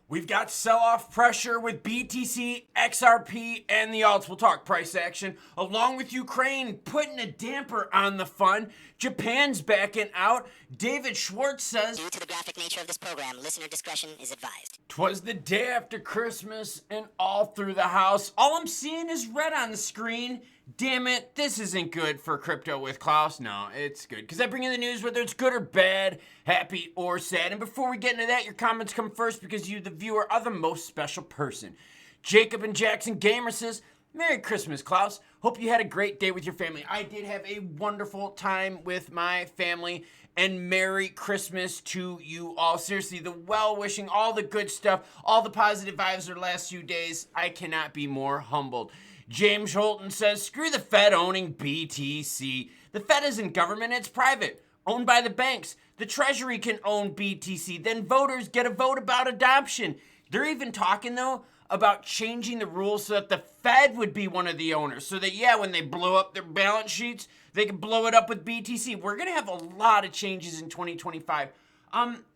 We've got sell-off pressure with BTC, XRP, and the alts. We'll talk price action, along with Ukraine putting a damper on the fun. Japan's backing out. David Schwartz says, due to the graphic nature of this program, listener discretion is advised. 'Twas the day after Christmas and all through the house. All I'm seeing is red on the screen. Damn it, this isn't good for crypto with Klaus. No, it's good because I bring you the news whether it's good or bad, happy or sad. And before we get into that, your comments come first because you, the viewer, are the most special person. Jacob and Jackson Gamer says, Merry Christmas, Klaus. Hope you had a great day with your family. I did have a wonderful time with my family, and Merry Christmas to you all. Seriously, the well-wishing, all the good stuff, all the positive vibes the last few days. I cannot be more humbled. James Holton says, screw the Fed owning BTC. The Fed isn't government, it's private, owned by the banks. The Treasury can own BTC, then voters get a vote about adoption. They're even talking, though, about changing the rules so that the Fed would be one of the owners. So that, yeah, when they blow up their balance sheets, they can blow it up with BTC. We're going to have a lot of changes in 2025.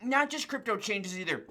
Not just crypto changes either.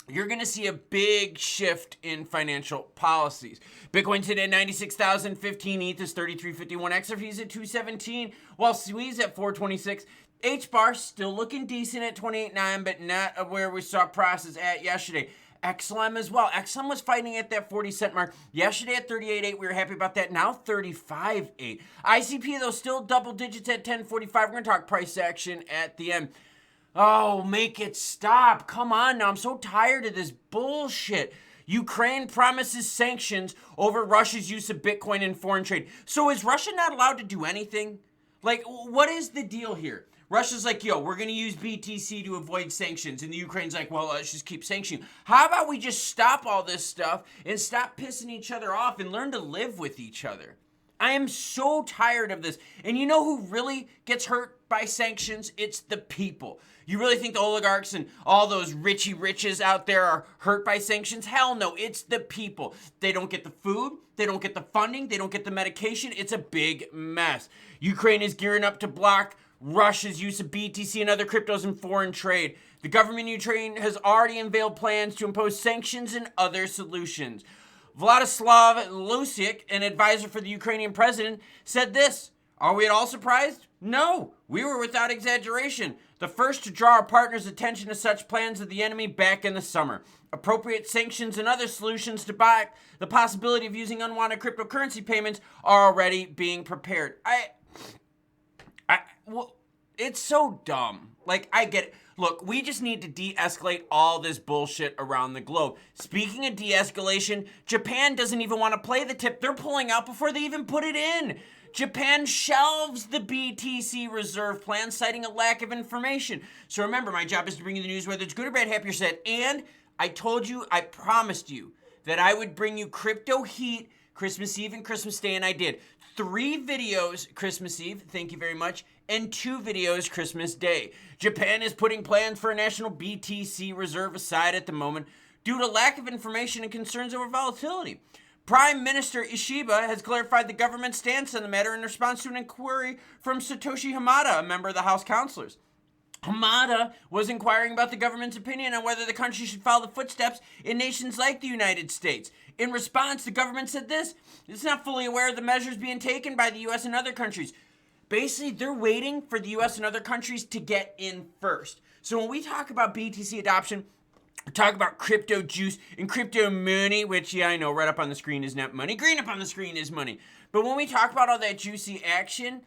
You're going to see a big shift in financial policies. Bitcoin today, 96,015. ETH is 3351. XRP is at 217. While SWE's at 426. H-bar still looking decent at 28.9, but not where we saw prices at yesterday. XLM as well. XLM was fighting at that 40-cent mark. Yesterday at 38.8, we were happy about that. Now 35.8. ICP, though, still double digits at 10.45. We're going to talk price action at the end. Oh, make it stop. Come on now. I'm so tired of this bullshit. Ukraine promises sanctions over Russia's use of Bitcoin in foreign trade. So is Russia not allowed to do anything? Like, what is the deal here? Russia's like, yo, we're going to use BTC to avoid sanctions. And the Ukraine's like, well, let's just keep sanctioning. How about we just stop all this stuff and stop pissing each other off and learn to live with each other? I am so tired of this. And you know who really gets hurt by sanctions? It's the people. You really think the oligarchs and all those richy riches out there are hurt by sanctions? Hell no, it's the people. They don't get the food, they don't get the funding, they don't get the medication. It's a big mess. Ukraine is gearing up to block Russia's use of BTC and other cryptos in foreign trade. The government in Ukraine has already unveiled plans to impose sanctions and other solutions. Vladislav Lusic, an advisor for the Ukrainian president, said this, are we at all surprised? No, we were without exaggeration the first to draw our partners' attention to such plans of the enemy back in the summer. Appropriate sanctions and other solutions to back the possibility of using unwanted cryptocurrency payments are already being prepared. Well, it's so dumb. Like, I get it. Look, we just need to de-escalate all this bullshit around the globe. Speaking of de-escalation, Japan doesn't even want to play the tip. They're pulling out before they even put it in. Japan shelves the BTC reserve plan, citing a lack of information. So remember, my job is to bring you the news, whether it's good or bad, happy or sad. And I told you, I promised you that I would bring you crypto heat Christmas Eve and Christmas Day, and I did. 3 videos Christmas Eve, thank you very much, and 2 videos Christmas Day. Japan is putting plans for a national BTC reserve aside at the moment due to lack of information and concerns over volatility. Prime Minister Ishiba has clarified the government's stance on the matter in response to an inquiry from Satoshi Hamada, a member of the House Councilors. Hamada was inquiring about the government's opinion on whether the country should follow the footsteps in nations like the United States. In response, the government said this, it's not fully aware of the measures being taken by the U.S. and other countries. Basically, they're waiting for the U.S. and other countries to get in first. So when we talk about BTC adoption, we talk about crypto juice and crypto money, which, yeah, I know, red up on the screen is not money. Green up on the screen is money. But when we talk about all that juicy action,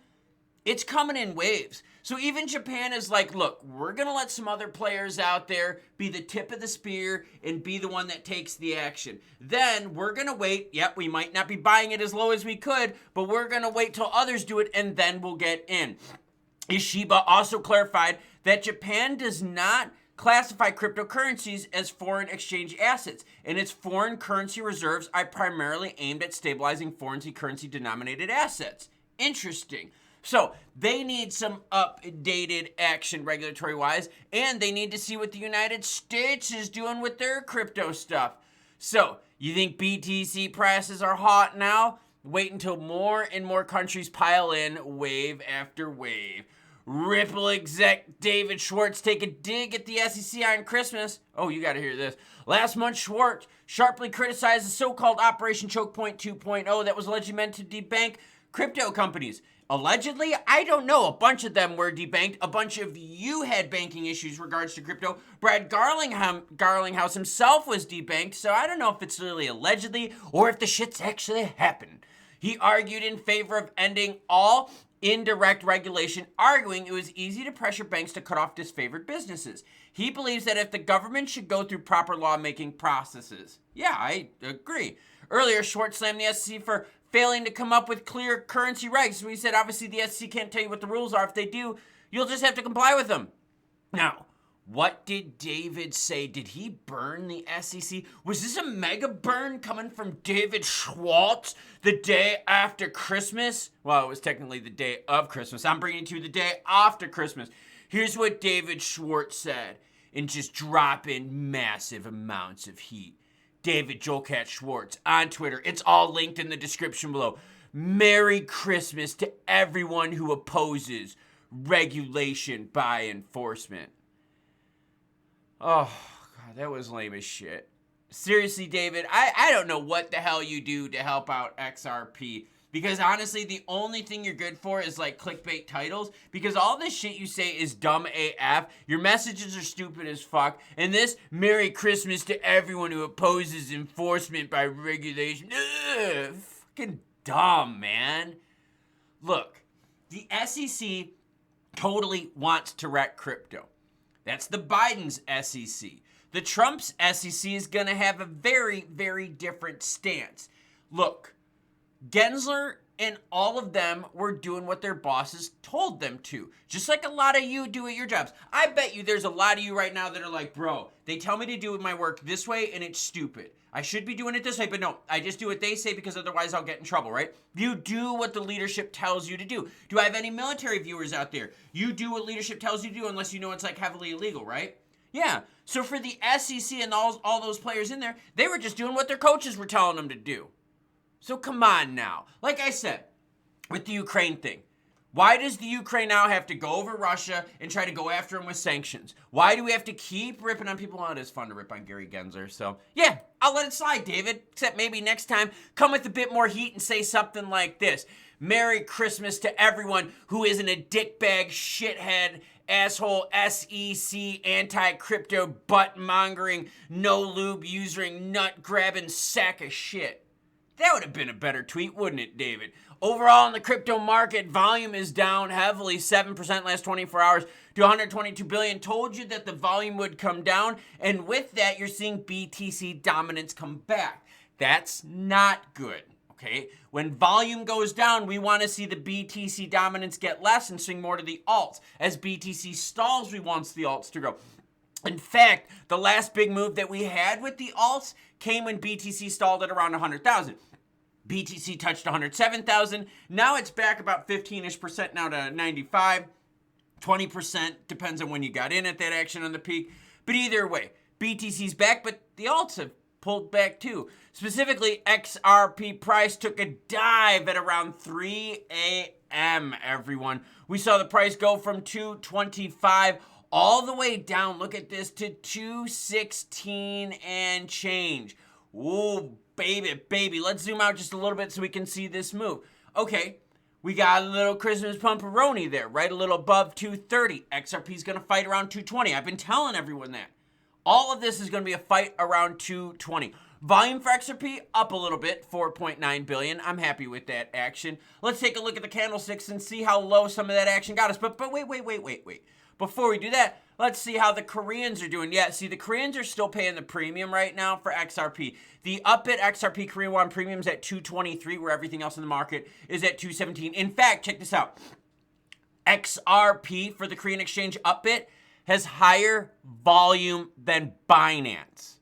it's coming in waves. So even Japan is like, look, we're going to let some other players out there be the tip of the spear and be the one that takes the action. Then we're going to wait. Yep, we might not be buying it as low as we could, but we're going to wait till others do it, and then we'll get in. Ishiba also clarified that Japan does not classify cryptocurrencies as foreign exchange assets, and its foreign currency reserves are primarily aimed at stabilizing foreign currency denominated assets. Interesting. So they need some updated action regulatory wise, and they need to see what the United States is doing with their crypto stuff. So you think BTC prices are hot now? Wait until more and more countries pile in wave after wave. Ripple exec David Schwartz take a dig at the SEC on Christmas. Oh, you gotta hear this. Last month, Schwartz sharply criticized the so-called Operation Choke Point 2.0 that was allegedly meant to debank crypto companies. Allegedly, I don't know. A bunch of them were debanked. A bunch of you had banking issues regards to crypto. Brad Garlinghouse himself was debanked, so I don't know if it's really allegedly or if the shit's actually happened. He argued in favor of ending all indirect regulation, arguing it was easy to pressure banks to cut off disfavored businesses. He believes that if the government should go through proper lawmaking processes. Yeah, I agree. Earlier, Schwartz slammed the SEC for failing to come up with clear currency regs. So he said, obviously, the SEC can't tell you what the rules are. If they do, you'll just have to comply with them. Now, what did David say? Did he burn the SEC? Was this a mega burn coming from David Schwartz the day after Christmas? Well, it was technically the day of Christmas. I'm bringing it to you the day after Christmas. Here's what David Schwartz said, and just drop in massive amounts of heat. David Joelcat Schwartz on Twitter. It's all linked in the description below. Merry Christmas to everyone who opposes regulation by enforcement. Oh, God, that was lame as shit. Seriously, David, I don't know what the hell you do to help out XRP. Because honestly, the only thing you're good for is like clickbait titles. Because all this shit you say is dumb AF. Your messages are stupid as fuck. And this, Merry Christmas to everyone who opposes enforcement by regulation. Ugh, fucking dumb, man. Look, the SEC totally wants to wreck crypto. That's the Biden's SEC. The Trump's SEC is going to have a very, very different stance. Look, Gensler and all of them were doing what their bosses told them to. Just like a lot of you do at your jobs. I bet you there's a lot of you right now that are like, bro, they tell me to do my work this way and it's stupid. I should be doing it this way, but no, I just do what they say because otherwise I'll get in trouble, right? You do what the leadership tells you to do. Do I have any military viewers out there? You do what leadership tells you to do unless you know it's like heavily illegal, right? Yeah. So for the SEC and all those players in there, they were just doing what their coaches were telling them to do. So come on now. Like I said, with the Ukraine thing, why does the Ukraine now have to go over Russia and try to go after them with sanctions? Why do we have to keep ripping on people? Oh, it is fun to rip on Gary Gensler. So, yeah, I'll let it slide, David. Except maybe next time, come with a bit more heat and say something like this. Merry Christmas to everyone who isn't a dickbag, shithead, asshole, SEC, anti-crypto, butt-mongering, no-lube using, nut-grabbing sack of shit. That would have been a better tweet, wouldn't it, David? Overall, in the crypto market, volume is down heavily, 7% last 24 hours to 122 billion. Told you that the volume would come down, and with that, you're seeing BTC dominance come back. That's not good, okay? When volume goes down, we want to see the BTC dominance get less and swing more to the alts. As BTC stalls, we want the alts to grow. In fact, the last big move that we had with the alts came when BTC stalled at around 100,000. BTC touched 107,000. Now it's back about 15-ish% now to 95. 20% depends on when you got in at that action on the peak. But either way, BTC's back, but the alts have pulled back too. Specifically, XRP price took a dive at around 3 a.m., everyone. We saw the price go from 225 all the way down, look at this, to 216 and change. Ooh, baby. Let's zoom out just a little bit so we can see this move. Okay, we got a little Christmas pumperoni there, right? A little above 230. XRP's going to fight around 220. I've been telling everyone that. All of this is going to be a fight around 220. Volume for XRP up a little bit, 4.9 billion. I'm happy with that action. Let's take a look at the candlesticks and see how low some of that action got us. But wait. Before we do that, let's see how the Koreans are doing. Yeah, see, the Koreans are still paying the premium right now for XRP. The up-bit XRP Korean won premium's at 223, where everything else in the market is at 217. In fact, check this out. XRP for the Korean exchange up-bit has higher volume than Binance.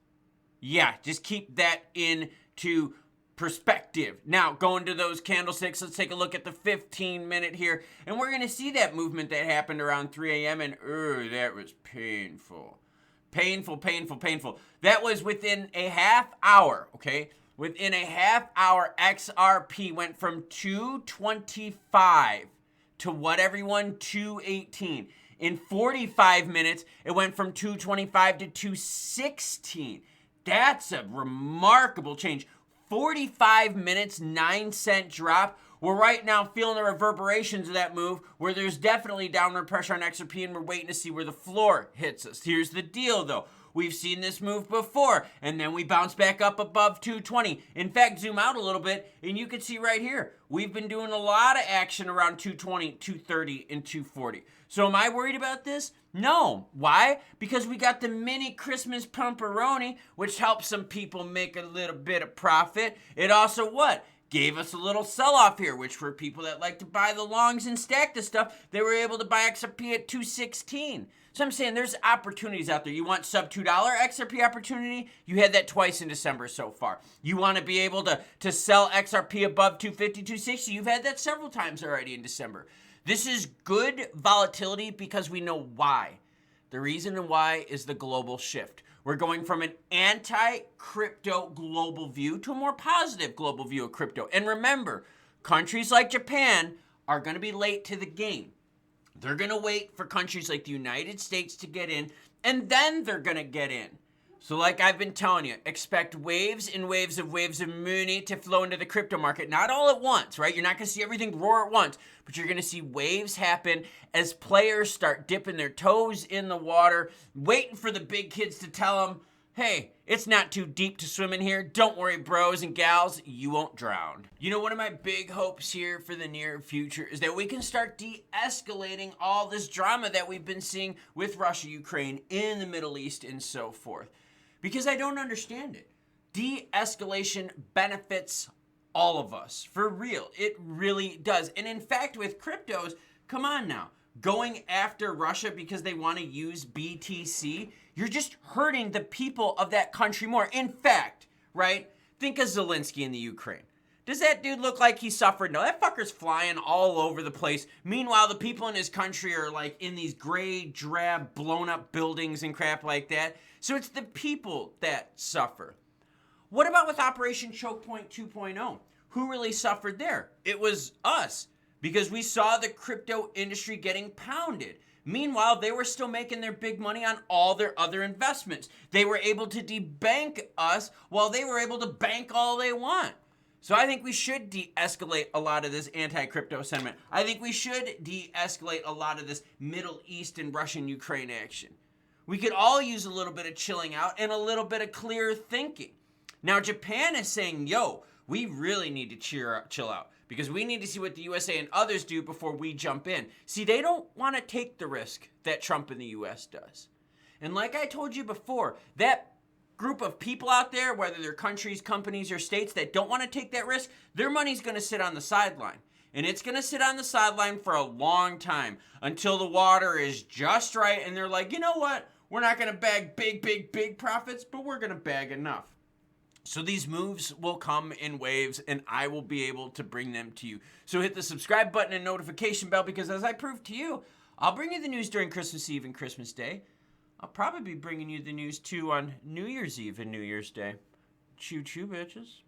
Yeah, just keep that into perspective. Now, going to those candlesticks, let's take a look at the 15-minute here. And we're going to see that movement that happened around 3 a.m. And, that was painful. Painful. That was within a half hour, okay? Within a half hour, XRP went from 225 to what, everyone? 218. In 45 minutes, it went from 225 to 216. That's a remarkable change. 45 minutes, 9-cent drop. We're right now feeling the reverberations of that move, where there's definitely downward pressure on XRP, and we're waiting to see where the floor hits us. Here's the deal, though. We've seen this move before, and then we bounce back up above 220. In fact, zoom out a little bit, and you can see right here, we've been doing a lot of action around 220, 230, and 240. So am I worried about this? No. Why? Because we got the mini Christmas pumperoni, which helps some people make a little bit of profit. It also what? Gave us a little sell-off here, which for people that like to buy the longs and stack the stuff, they were able to buy XRP at 216. So I'm saying there's opportunities out there. You want sub $2 XRP opportunity? You had that twice in December so far. You want to be able to sell XRP above 250, 260? You've had that several times already in December. This is good volatility because we know why. The reason why is the global shift. We're going from an anti-crypto global view to a more positive global view of crypto. And remember, countries like Japan are going to be late to the game. They're going to wait for countries like the United States to get in, and then they're going to get in. So like I've been telling you, expect waves and waves of money to flow into the crypto market. Not all at once, right? You're not going to see everything roar at once, but you're going to see waves happen as players start dipping their toes in the water, waiting for the big kids to tell them, hey, it's not too deep to swim in here. Don't worry, bros and gals, you won't drown. You know, one of my big hopes here for the near future is that we can start de-escalating all this drama that we've been seeing with Russia, Ukraine, in the Middle East, and so forth. Because I don't understand it. De-escalation benefits all of us. For real. It really does. And in fact, with cryptos, come on now. Going after Russia because they want to use BTC, you're just hurting the people of that country more. In fact, right? Think of Zelensky in the Ukraine. Does that dude look like he suffered? No, that fucker's flying all over the place. Meanwhile, the people in his country are like in these gray, drab, blown up buildings and crap like that. So it's the people that suffer. What about with Operation Choke Point 2.0? Who really suffered there? It was us, because we saw the crypto industry getting pounded. Meanwhile, they were still making their big money on all their other investments. They were able to debank us while they were able to bank all they want. So I think we should de-escalate a lot of this anti-crypto sentiment. I think we should de-escalate a lot of this Middle East and Russian-Ukraine action. We could all use a little bit of chilling out and a little bit of clear thinking. Now, Japan is saying, yo, we really need to chill out because we need to see what the USA and others do before we jump in. See, they don't want to take the risk that Trump in the US does. And like I told you before, that group of people out there, whether they're countries, companies, or states that don't want to take that risk, their money's going to sit on the sideline. And it's going to sit on the sideline for a long time until the water is just right and they're like, you know what? We're not going to bag big profits, but we're going to bag enough. So these moves will come in waves and I will be able to bring them to you. So hit the subscribe button and notification bell because as I proved to you, I'll bring you the news during Christmas Eve and Christmas Day. I'll probably be bringing you the news too on New Year's Eve and New Year's Day. Choo choo, bitches.